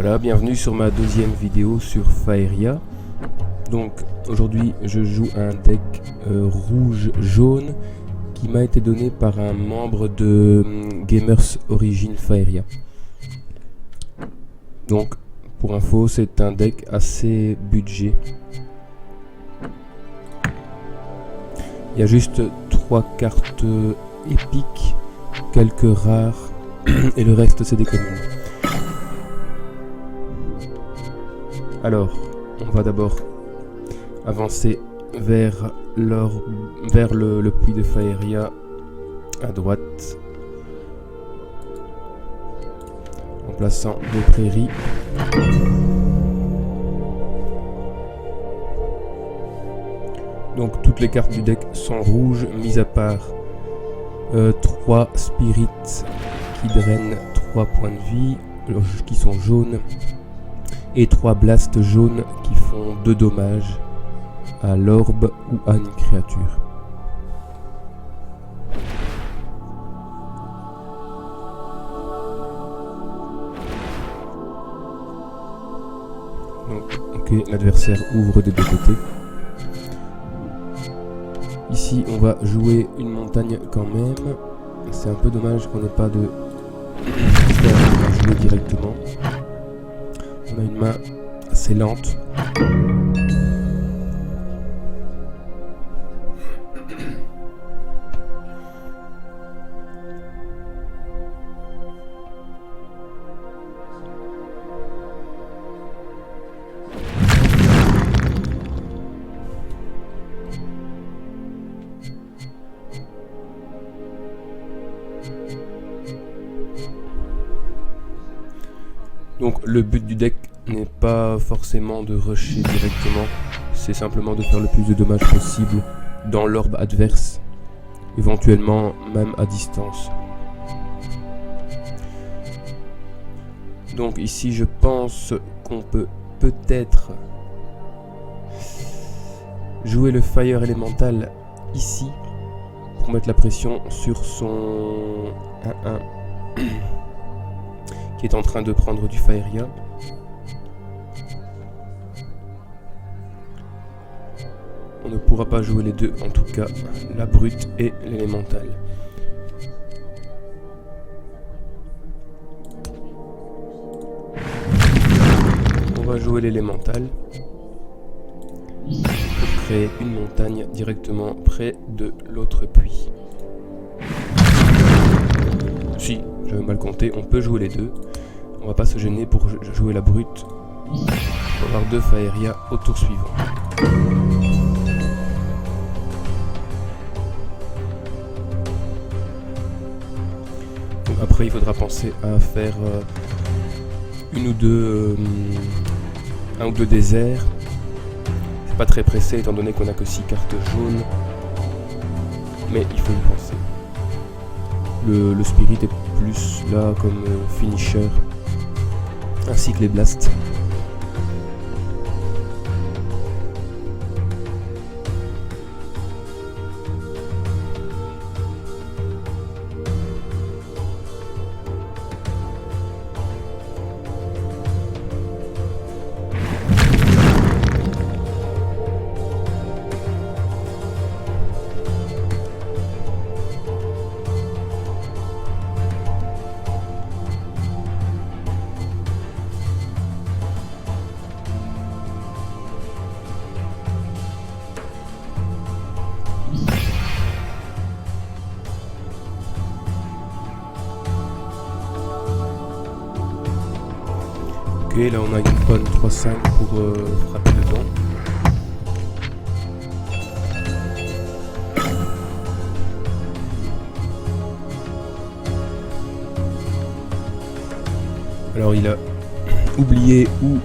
Voilà, bienvenue sur ma deuxième vidéo sur Faeria. Donc aujourd'hui je joue un deck rouge-jaune qui m'a été donné par un membre de Gamers Origin Faeria. Donc pour info, c'est un deck assez budget. Il y a juste 3 cartes épiques, quelques rares et le reste c'est des communes. Alors, on va d'abord avancer vers le puits de Faeria à droite, en plaçant des prairies. Donc toutes les cartes du deck sont rouges, mis à part 3 spirits qui drainent 3 points de vie, qui sont jaunes, et 3 blasts jaunes qui font 2 dommages à l'orbe ou à une créature. Donc, ok, l'adversaire ouvre des deux côtés. Ici, on va jouer une montagne quand même. C'est un peu dommage qu'on n'ait pas de jouer directement. On a une main assez lente. Donc le but du deck n'est pas forcément de rusher directement, c'est simplement de faire le plus de dommages possible dans l'orbe adverse, éventuellement même à distance. Donc ici je pense qu'on peut peut-être jouer le Fire Elemental ici pour mettre la pression sur son 1-1 qui est en train de prendre du Faeria. On ne pourra pas jouer les deux, en tout cas la brute et l'élémental. On va jouer l'élémental pour créer une montagne directement près de l'autre puits. Si, j'avais mal compté, on peut jouer les deux. On va pas se gêner pour jouer la brute. On va avoir 2 Faeria au tour suivant. Donc après il faudra penser à faire un ou deux déserts. C'est pas très pressé étant donné qu'on a que 6 cartes jaunes. Mais il faut y penser. Le spirit est plus là comme finisher, ainsi que les blasts. Ok, là on a une bonne 3-5 pour frapper dedans. Alors il a oublié ou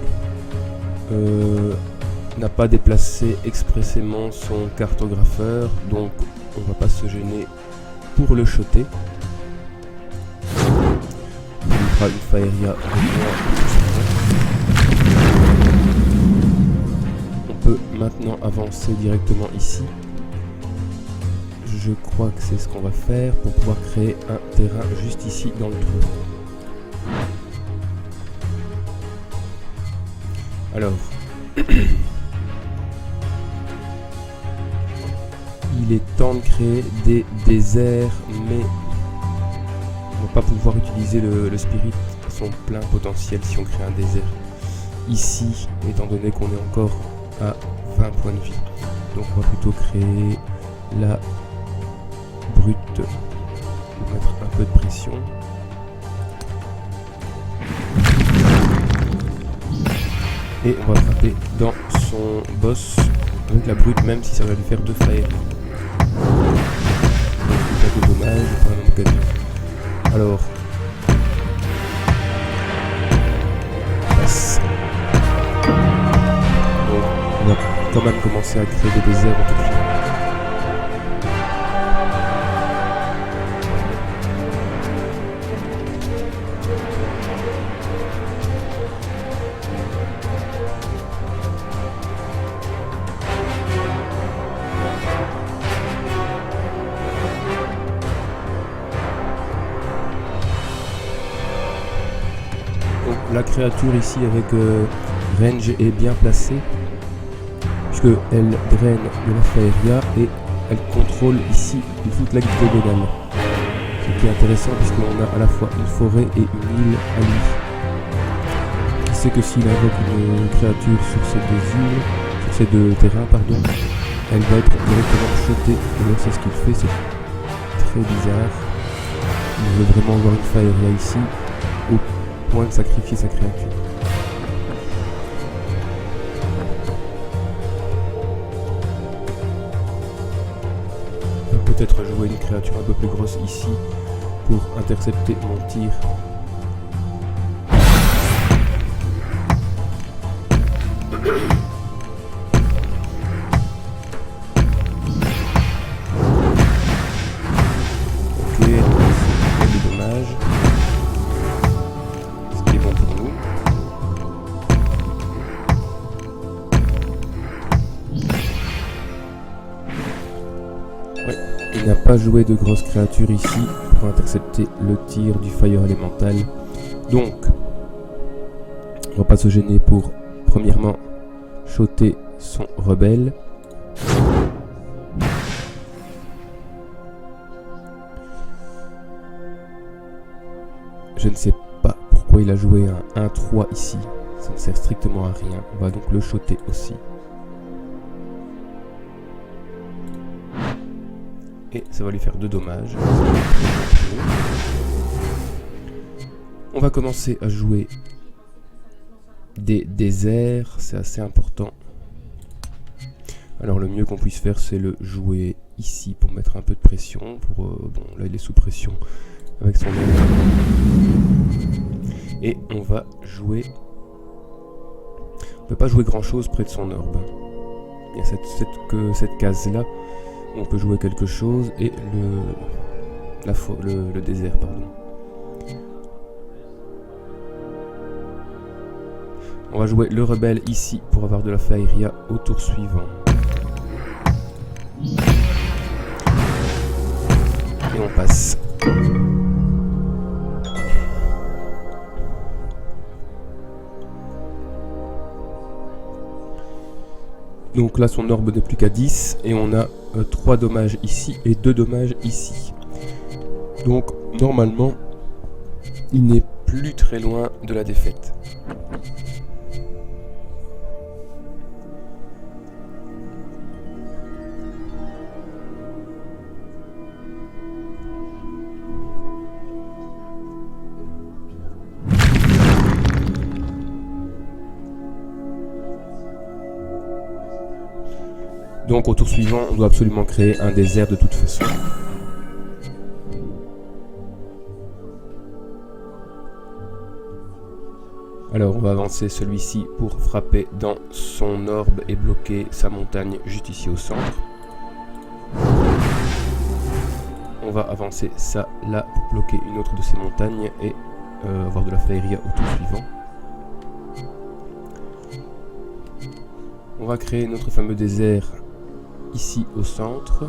n'a pas déplacé expressément son cartographeur, donc on va pas se gêner pour le shotter. Il fera une Faeria. On peut maintenant avancer directement ici. Je crois que c'est ce qu'on va faire pour pouvoir créer un terrain juste ici dans le trou. Alors, il est temps de créer des déserts, mais on va pas pouvoir utiliser le spirit à son plein potentiel si on crée un désert ici, étant donné qu'on est encore à 20 points de vie. Donc on va plutôt créer la brute pour mettre un peu de pression. Et on va frapper dans son boss avec la brute, même si ça va lui faire 2 fire. Pas de dommage, pas un occasion. Alors, passe. Donc, on va quand même commencer à créer des déserts en tout cas. La créature ici avec range est bien placée puisque elle draine de la faeria et elle contrôle ici toute l'hexagonale. Ce qui est intéressant puisqu'on a à la fois une forêt et une île à lui. Il sait que s'il invoque une créature sur ces deux îles, sur ces deux terrains, pardon, elle va être directement shotée. Et là c'est ce qu'il fait, c'est très bizarre. Il veut vraiment avoir une faeria ici au point de sacrifier sa créature. On va peut-être jouer une créature un peu plus grosse ici pour intercepter mon tir. Ok, c'est du dommage. Il n'a pas joué de grosses créatures ici pour intercepter le tir du fire élémental. Donc, on va pas se gêner pour, premièrement, shotter son rebelle. Je ne sais pas pourquoi il a joué un 1-3 ici. Ça ne sert strictement à rien. On va donc le shotter aussi. Et ça va lui faire 2 dommages. On va commencer à jouer des déserts, c'est assez important. Alors le mieux qu'on puisse faire, c'est le jouer ici pour mettre un peu de pression. Bon, là il est sous pression avec son orbe. Et on va jouer... On peut pas jouer grand chose près de son orbe. Il y a cette case-là. On peut jouer quelque chose et le désert, pardon. On va jouer le rebelle ici pour avoir de la faeria au tour suivant. Et on passe. Donc là son orbe n'est plus qu'à 10 et on a 3 dommages ici et 2 dommages ici. Donc normalement il n'est plus très loin de la défaite. Donc au tour suivant, on doit absolument créer un désert de toute façon. Alors on va avancer celui-ci pour frapper dans son orbe et bloquer sa montagne juste ici au centre. On va avancer ça là pour bloquer une autre de ces montagnes et avoir de la faeria au tour suivant. On va créer notre fameux désert ici au centre.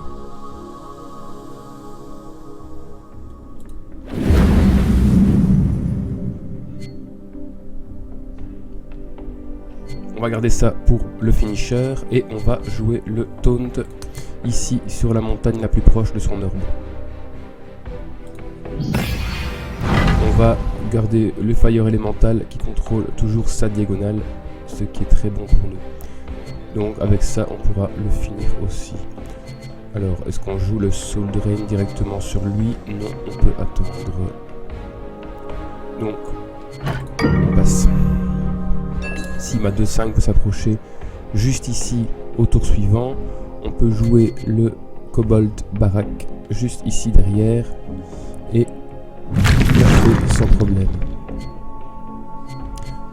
On on va garder ça pour le finisher et on va jouer le taunt ici sur la montagne la plus proche de son orbe. On va garder le fire élémental qui contrôle toujours sa diagonale, ce qui est très bon pour nous. Donc avec ça on pourra le finir aussi. Alors est-ce qu'on joue le Soul Drain directement sur lui? Non, on peut attendre. Donc on passe. Si ma 2-5 peut s'approcher juste ici au tour suivant, on peut jouer le Kobold Barak juste ici derrière et garder sans problème.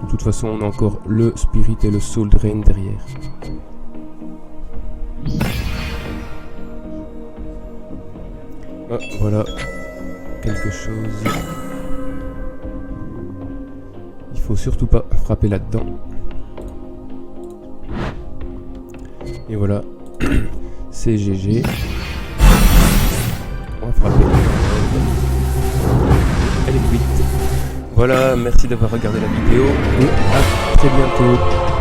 De toute façon on a encore le Spirit et le Soul Drain derrière. Ah, voilà quelque chose. Il faut surtout pas frapper là-dedans. Et voilà, c'est GG. On va frapper. Elle est cuite. Voilà, merci d'avoir regardé la vidéo et à très bientôt.